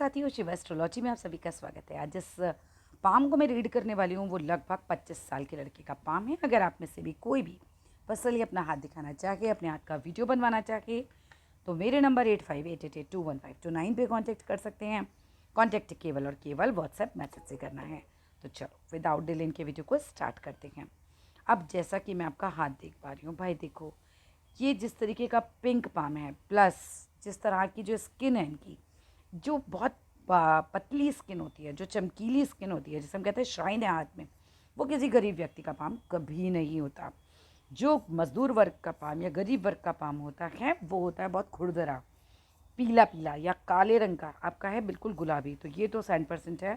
साथियों, शिव एस्ट्रोलॉजी में आप सभी का स्वागत है। आज जिस पाम को मैं रीड करने वाली हूँ वो लगभग 25 साल के लड़के का पाम है। अगर आप में से भी कोई भी पर्सनली अपना हाथ दिखाना चाहे, अपने हाथ का वीडियो बनवाना चाहे, तो मेरे नंबर 8588215229 पे कांटेक्ट कर सकते हैं। कांटेक्ट केवल और केवल व्हाट्सएप मैसेज से करना है। तो चलो विदाउट डिले इनके वीडियो को स्टार्ट करते हैं। अब जैसा कि मैं आपका हाथ देख पा रही हूँ, भाई देखो, ये जिस तरीके का पिंक पाम है, प्लस जिस तरह की जो स्किन है इनकी, जो बहुत पतली स्किन होती है, जो चमकीली स्किन होती है, जिसे हम कहते हैं शाइन है हाथ में, वो किसी गरीब व्यक्ति का पाम कभी नहीं होता। जो मजदूर वर्ग का पाम या गरीब वर्ग का पाम होता है वो होता है बहुत खुरदरा, पीला पीला या काले रंग का। आपका है बिल्कुल गुलाबी। तो ये तो 100% है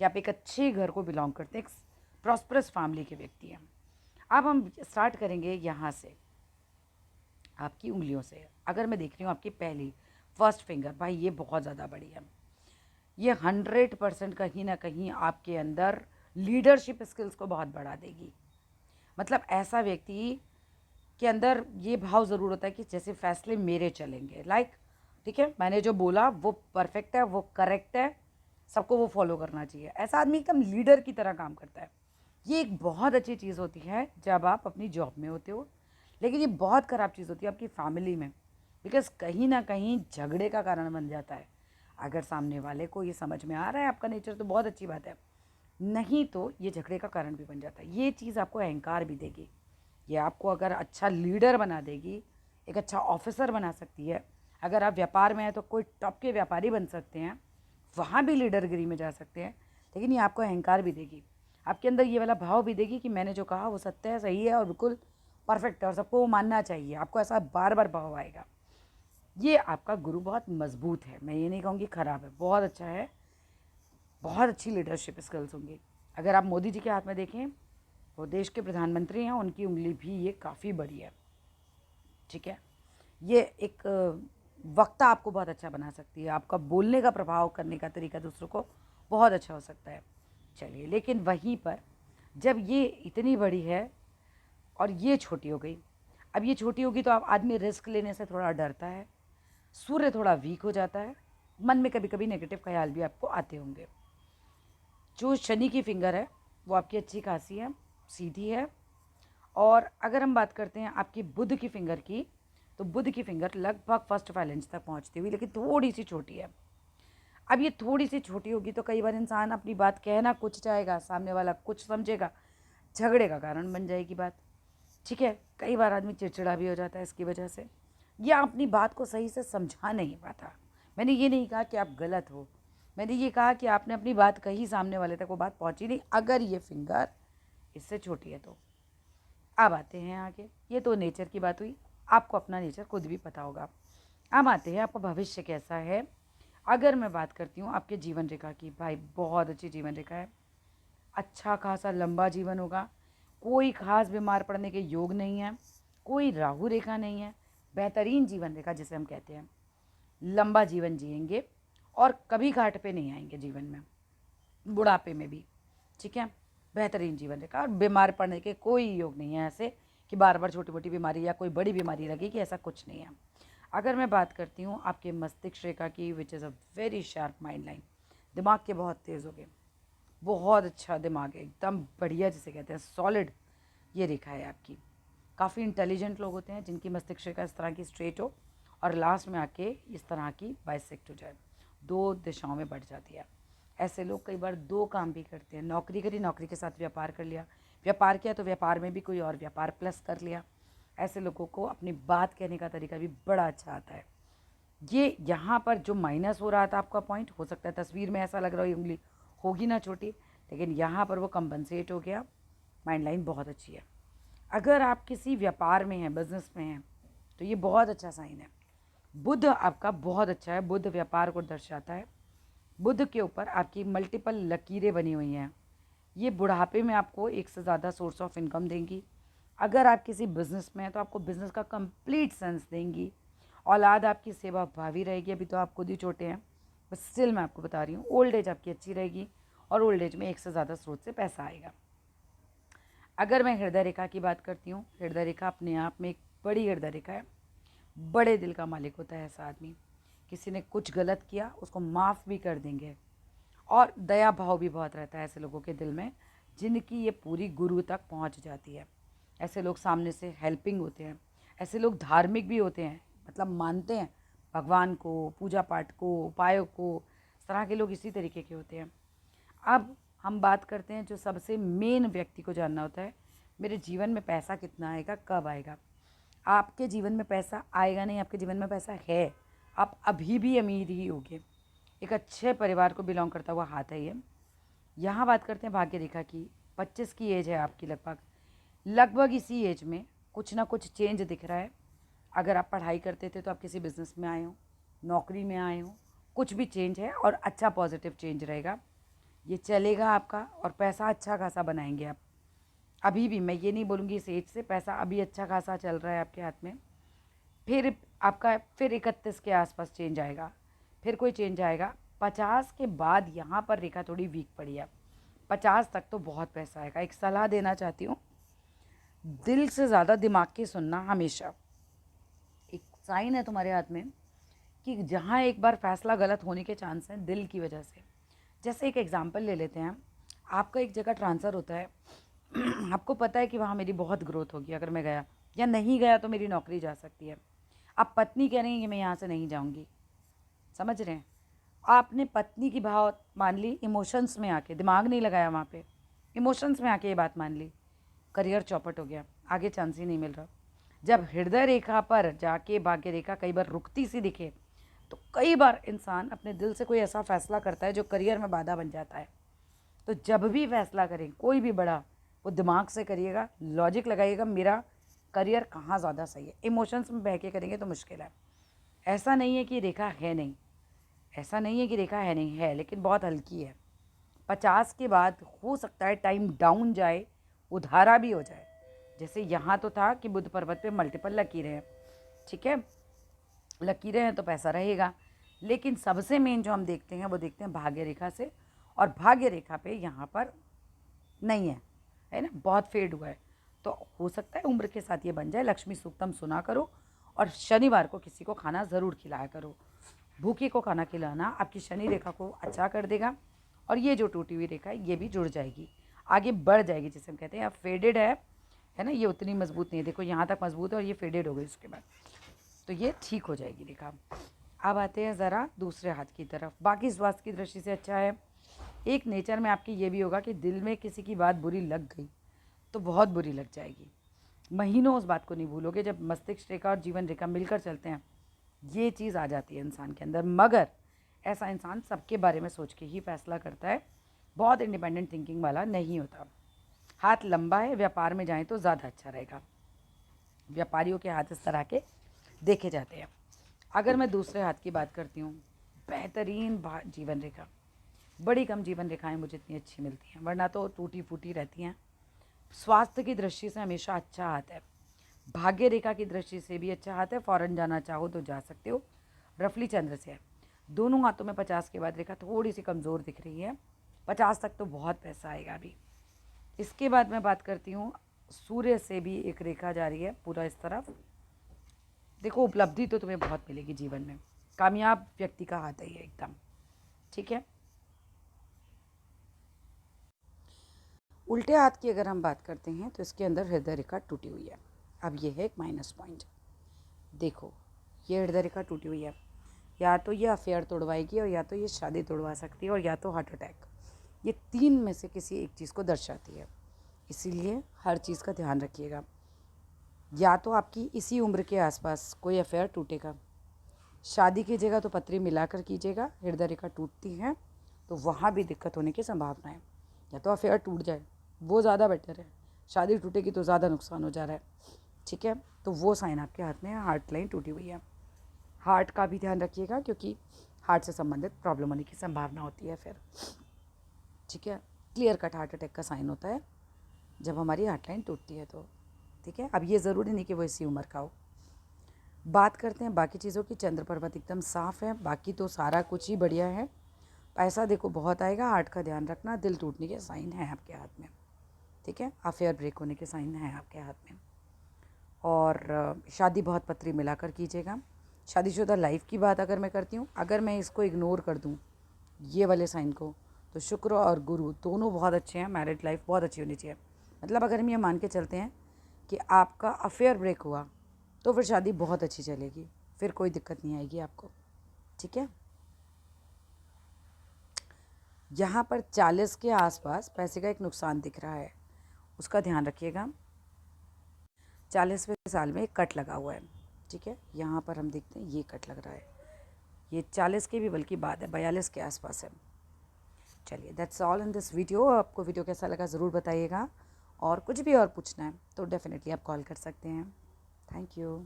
कि आप एक अच्छे घर को बिलोंग करते हैं, एक प्रॉस्परस फैमिली के व्यक्ति हैं। अब हम स्टार्ट करेंगे यहाँ से, आपकी उंगलियों से। अगर मैं देख रही हूँ आपकी पहली फर्स्ट फिंगर, भाई ये बहुत ज़्यादा बड़ी है। ये 100% कहीं ना कहीं आपके अंदर लीडरशिप स्किल्स को बहुत बढ़ा देगी। मतलब ऐसा व्यक्ति के अंदर ये भाव ज़रूर होता है कि जैसे फैसले मेरे चलेंगे, लाइक ठीक है, मैंने जो बोला वो परफेक्ट है, वो करेक्ट है, सबको वो फॉलो करना चाहिए। ऐसा आदमी एकदम लीडर की तरह काम करता है। ये एक बहुत अच्छी चीज़ होती है जब आप अपनी जॉब में होते हो, लेकिन ये बहुत ख़राब चीज़ होती है आपकी फैमिली में, बिकॉज कहीं ना कहीं झगड़े का कारण बन जाता है। अगर सामने वाले को ये समझ में आ रहा है आपका नेचर तो बहुत अच्छी बात है, नहीं तो ये झगड़े का कारण भी बन जाता है। ये चीज़ आपको अहंकार भी देगी, ये आपको अगर अच्छा लीडर बना देगी, एक अच्छा ऑफिसर बना सकती है। अगर आप व्यापार में हैं तो कोई टॉप के व्यापारी बन सकते हैं, वहाँ भी लीडरगिरी में जा सकते हैं। लेकिन ये आपको अहंकार भी देगी, आपके अंदर ये वाला भाव भी देगी कि मैंने जो कहा वो सत्य है, सही है और बिल्कुल परफेक्ट है और सबको वो मानना चाहिए। आपको ऐसा बार बार भाव आएगा। ये आपका गुरु बहुत मजबूत है, मैं ये नहीं कहूँगी ख़राब है, बहुत अच्छा है, बहुत अच्छी लीडरशिप स्किल्स होंगी। अगर आप मोदी जी के हाथ में देखें, वो देश के प्रधानमंत्री हैं, उनकी उंगली भी ये काफ़ी बड़ी है, ठीक है। ये एक वक्ता आपको बहुत अच्छा बना सकती है, आपका बोलने का प्रभाव करने का तरीका दूसरों को बहुत अच्छा हो सकता है। चलिए, लेकिन वहीं पर जब ये इतनी बड़ी है और ये छोटी हो गई, अब ये छोटी होगी तो आप आदमी रिस्क लेने से थोड़ा डरता है, सूर्य थोड़ा वीक हो जाता है, मन में कभी कभी नेगेटिव ख्याल भी आपको आते होंगे। जो शनि की फिंगर है वो आपकी अच्छी खासी है, सीधी है। और अगर हम बात करते हैं आपकी बुध की फिंगर की, तो बुध की फिंगर लगभग फर्स्ट फाइलेंस तक पहुंचती हुई, लेकिन थोड़ी सी छोटी है। अब ये थोड़ी सी छोटी होगी तो कई बार इंसान अपनी बात कहना कुछ चाहेगा, सामने वाला कुछ समझेगा, झगड़े का कारण बन जाएगी बात, ठीक है। कई बार आदमी चिड़चिड़ा भी हो जाता है इसकी वजह से, या अपनी बात को सही से समझा नहीं पाता। मैंने ये नहीं कहा कि आप गलत हो, मैंने ये कहा कि आपने अपनी बात कही, सामने वाले तक वो बात पहुंची नहीं, अगर ये फिंगर इससे छोटी है तो। अब आते हैं आगे, ये तो नेचर की बात हुई, आपको अपना नेचर खुद भी पता होगा। अब आते हैं आपका भविष्य कैसा है। अगर मैं बात करती हूँ आपके जीवन रेखा की, भाई बहुत अच्छी जीवन रेखा है, अच्छा खासा लंबा जीवन होगा, कोई खास बीमार पड़ने के योग नहीं है, कोई राहु रेखा नहीं है, बेहतरीन जीवन रेखा जिसे हम कहते हैं। लंबा जीवन जिएंगे और कभी घाट पे नहीं आएंगे जीवन में, बुढ़ापे में भी, ठीक है। बेहतरीन जीवन रेखा, और बीमार पड़ने के कोई योग नहीं है ऐसे कि बार बार छोटी मोटी बीमारी या कोई बड़ी बीमारी लगेगी, ऐसा कुछ नहीं है। अगर मैं बात करती हूँ आपके मस्तिष्क रेखा की, which is a very sharp mind line, दिमाग के बहुत तेज़ हो गए, बहुत अच्छा दिमाग है, एकदम बढ़िया जिसे कहते हैं सॉलिड ये रेखा है आपकी। काफ़ी इंटेलिजेंट लोग होते हैं जिनकी मस्तिष्क रेखा इस तरह की स्ट्रेट हो और लास्ट में आके इस तरह की बाइसेक्ट हो जाए, दो दिशाओं में बढ़ जाती है। ऐसे लोग कई बार दो काम भी करते हैं, नौकरी करी, नौकरी के साथ व्यापार कर लिया, व्यापार किया तो व्यापार में भी कोई और व्यापार प्लस कर लिया। ऐसे लोगों को अपनी बात कहने का तरीका भी बड़ा अच्छा आता है। ये यहाँ पर जो माइनस हो रहा था आपका पॉइंट, हो सकता है तस्वीर में ऐसा लग रहा हो उंगली होगी ना छोटी, लेकिन यहाँ पर वो कंपनसेट हो गया, माइंड लाइन बहुत अच्छी है। अगर आप किसी व्यापार में हैं, बिजनेस में हैं, तो ये बहुत अच्छा साइन है। बुध आपका बहुत अच्छा है, बुध व्यापार को दर्शाता है। बुध के ऊपर आपकी मल्टीपल लकीरें बनी हुई हैं, ये बुढ़ापे में आपको एक से ज़्यादा सोर्स ऑफ इनकम देंगी। अगर आप किसी बिज़नेस में हैं तो आपको बिज़नेस का कंप्लीट सेंस देंगी। औलाद आपकी सेवा भावी रहेगी, अभी तो आप खुद ही छोटे हैं, बस स्टिल मैं आपको बता रही हूँ, ओल्ड एज आपकी अच्छी रहेगी और ओल्ड एज में एक से ज़्यादा स्रोत से पैसा आएगा। अगर मैं हृदय रेखा की बात करती हूँ, हृदय रेखा अपने आप में एक बड़ी हृदय रेखा है, बड़े दिल का मालिक होता है ऐसा आदमी। किसी ने कुछ गलत किया उसको माफ़ भी कर देंगे। और दया भाव भी बहुत रहता है ऐसे लोगों के दिल में, जिनकी ये पूरी गुरु तक पहुंच जाती है। ऐसे लोग सामने से हेल्पिंग होते हैं। ऐसे लोग धार्मिक भी होते हैं, मतलब मानते हैं भगवान को, पूजा पाठ को, उपायों को। इस तरह के लोग इसी तरीके के होते हैं। अब हम बात करते हैं जो सबसे मेन व्यक्ति को जानना होता है, मेरे जीवन में पैसा कितना आएगा, कब आएगा। आपके जीवन में पैसा आएगा नहीं, आपके जीवन में पैसा है, आप अभी भी अमीर ही होगे। एक अच्छे परिवार को बिलोंग करता हुआ हाथ है ये। यहाँ बात करते हैं भाग्य रेखा की। 25 की एज है आपकी, लगभग इसी एज में कुछ ना कुछ चेंज दिख रहा है। अगर आप पढ़ाई करते थे तो आप किसी बिज़नेस में आए हो, नौकरी में आए हो, कुछ भी चेंज है और अच्छा पॉजिटिव चेंज रहेगा। ये चलेगा आपका और पैसा अच्छा खासा बनाएंगे आप। अभी भी मैं ये नहीं बोलूँगी इस एज से, पैसा अभी अच्छा खासा चल रहा है आपके हाथ में। फिर आपका 31 के आसपास चेंज आएगा, फिर कोई चेंज आएगा। 50 के बाद यहाँ पर रेखा थोड़ी वीक पड़ी है। 50 तक तो बहुत पैसा आएगा। एक सलाह देना चाहती हूँ, दिल से ज़्यादा दिमाग की सुनना हमेशा। एक साइन है तुम्हारे हाथ में कि जहाँ एक बार फैसला गलत होने के चांस हैं दिल की वजह से। जैसे एक एग्जांपल ले लेते हैं, आपका एक जगह ट्रांसफ़र होता है आपको पता है कि वहाँ मेरी बहुत ग्रोथ होगी, अगर मैं गया या नहीं गया तो मेरी नौकरी जा सकती है। अब पत्नी कह रही है कि मैं यहाँ से नहीं जाऊँगी, समझ रहे हैं। आपने पत्नी की भाव मान ली, इमोशंस में आके, दिमाग नहीं लगाया वहाँ पे, इमोशंस में आके ये बात मान ली, करियर चौपट हो गया, आगे चांस ही नहीं मिल रहा। जब हृदय रेखा पर जाके भाग्य रेखा कई बार रुकती सी दिखे तो कई बार इंसान अपने दिल से कोई ऐसा फैसला करता है जो करियर में बाधा बन जाता है। तो जब भी फैसला करें कोई भी बड़ा, वो दिमाग से करिएगा, लॉजिक लगाइएगा, मेरा करियर कहाँ ज़्यादा सही है। इमोशंस में बह के करेंगे तो मुश्किल है। ऐसा नहीं है कि रेखा है नहीं, ऐसा नहीं है कि रेखा है नहीं, है लेकिन बहुत हल्की है। 50 के बाद हो सकता है टाइम डाउन जाए, उधारा भी हो जाए। जैसे यहाँ तो था कि बुध पर्वत पे मल्टीपल लकीरें हैं, ठीक है, लकीरें हैं तो पैसा रहेगा। लेकिन सबसे मेन जो हम देखते हैं वो देखते हैं भाग्य रेखा से, और भाग्य रेखा पे यहाँ पर नहीं है ना, बहुत फेड हुआ है। तो हो सकता है उम्र के साथ ये बन जाए। लक्ष्मी सूक्तम सुना करो और शनिवार को किसी को खाना ज़रूर खिलाया करो। भूखे को खाना खिलाना आपकी शनि रेखा को अच्छा कर देगा, और ये जो टूटी हुई रेखा है ये भी जुड़ जाएगी, आगे बढ़ जाएगी। जैसे हम कहते हैं अब फेडेड है ना, ये उतनी मजबूत नहीं है, देखो यहाँ तक मजबूत है और ये फेडेड हो गई उसके बाद, तो ये ठीक हो जाएगी रेखा। अब आते हैं ज़रा दूसरे हाथ की तरफ। बाकी स्वास्थ्य की दृष्टि से अच्छा है। एक नेचर में आपकी ये भी होगा कि दिल में किसी की बात बुरी लग गई तो बहुत बुरी लग जाएगी, महीनों उस बात को नहीं भूलोगे। जब मस्तिष्क रेखा और जीवन रेखा मिलकर चलते हैं ये चीज़ आ जाती है इंसान के अंदर। मगर ऐसा इंसान सबके बारे में सोच के ही फैसला करता है, बहुत इंडिपेंडेंट थिंकिंग वाला नहीं होता। हाथ लंबा है, व्यापार में जाएं तो ज़्यादा अच्छा रहेगा। व्यापारियों के हाथ इस तरह के देखे जाते हैं। अगर मैं दूसरे हाथ की बात करती हूँ, बेहतरीन जीवन रेखा, बड़ी कम जीवन रेखाएं मुझे इतनी अच्छी मिलती हैं, वरना तो टूटी फूटी रहती हैं। स्वास्थ्य की दृष्टि से हमेशा अच्छा हाथ है, भाग्य रेखा की दृष्टि से भी अच्छा हाथ है। फॉरेन जाना चाहो तो जा सकते हो, रफली चंद्र से है। दोनों हाथों में 50 के बाद रेखा थोड़ी सी कमज़ोर दिख रही है। 50 तक तो बहुत पैसा आएगा अभी। इसके बाद मैं बात करती हूँ, सूर्य से भी एक रेखा जा रही है पूरा इस तरफ। देखो उपलब्धि तो तुम्हें बहुत मिलेगी जीवन में, कामयाब व्यक्ति का हाथ है ये एकदम, ठीक है। उल्टे हाथ की अगर हम बात करते हैं तो इसके अंदर हृदय रेखा टूटी हुई है। अब ये है एक माइनस पॉइंट। देखो ये हृदय रेखा टूटी हुई है, या तो ये अफेयर तोड़वाएगी, और या तो ये शादी तोड़वा सकती है, और या तो हार्ट अटैक। ये तीन में से किसी एक चीज़ को दर्शाती है। इसीलिए हर चीज़ का ध्यान रखिएगा। या तो आपकी इसी उम्र के आसपास कोई अफेयर टूटेगा, शादी कीजिएगा तो पत्री मिलाकर कीजिएगा। हृदय रेखा टूटती है तो वहाँ भी दिक्कत होने की संभावना है। या तो अफेयर टूट जाए, वो ज़्यादा बेटर है, शादी टूटेगी तो ज़्यादा नुकसान हो जा रहा है, ठीक है। तो वो साइन आपके हाथ में है, हार्ट लाइन टूटी हुई है। हार्ट का भी ध्यान रखिएगा क्योंकि हार्ट से संबंधित प्रॉब्लम होने की संभावना होती है फिर, ठीक है। क्लियर कट हार्ट अटैक का साइन होता है जब हमारी हार्ट लाइन टूटती है तो, ठीक है। अब ये ज़रूरी नहीं कि वो इसी उम्र का हो। बात करते हैं बाकी चीज़ों की। चंद्र पर्वत एकदम साफ़ है, बाकी तो सारा कुछ ही बढ़िया है। पैसा देखो बहुत आएगा, हार्ट का ध्यान रखना। दिल टूटने के साइन हैं आपके हाथ में, ठीक है। अफेयर ब्रेक होने के साइन हैं आपके हाथ में। और शादी बहुत पत्री मिलाकर कीजिएगा। शादीशुदा लाइफ की बात अगर मैं करती हूँ, अगर मैं इसको इग्नोर कर दूँ ये वाले साइन को, तो शुक्र और गुरु दोनों बहुत अच्छे हैं, मैरिड लाइफ बहुत अच्छी होनी चाहिए। मतलब अगर हम ये मान के चलते हैं कि आपका अफेयर ब्रेक हुआ तो फिर शादी बहुत अच्छी चलेगी, फिर कोई दिक्कत नहीं आएगी आपको, ठीक है। यहाँ पर 40 के आसपास पैसे का एक नुकसान दिख रहा है, उसका ध्यान रखिएगा। 40वें साल में एक कट लगा हुआ है, ठीक है। यहाँ पर हम देखते हैं ये कट लग रहा है, ये 40 की भी बल्कि बात है, 42 के आसपास है। चलिए, that's all in this video. आपको वीडियो कैसा लगा ज़रूर बताइएगा, और कुछ भी और पूछना है तो डेफिनेटली आप कॉल कर सकते हैं। Thank you.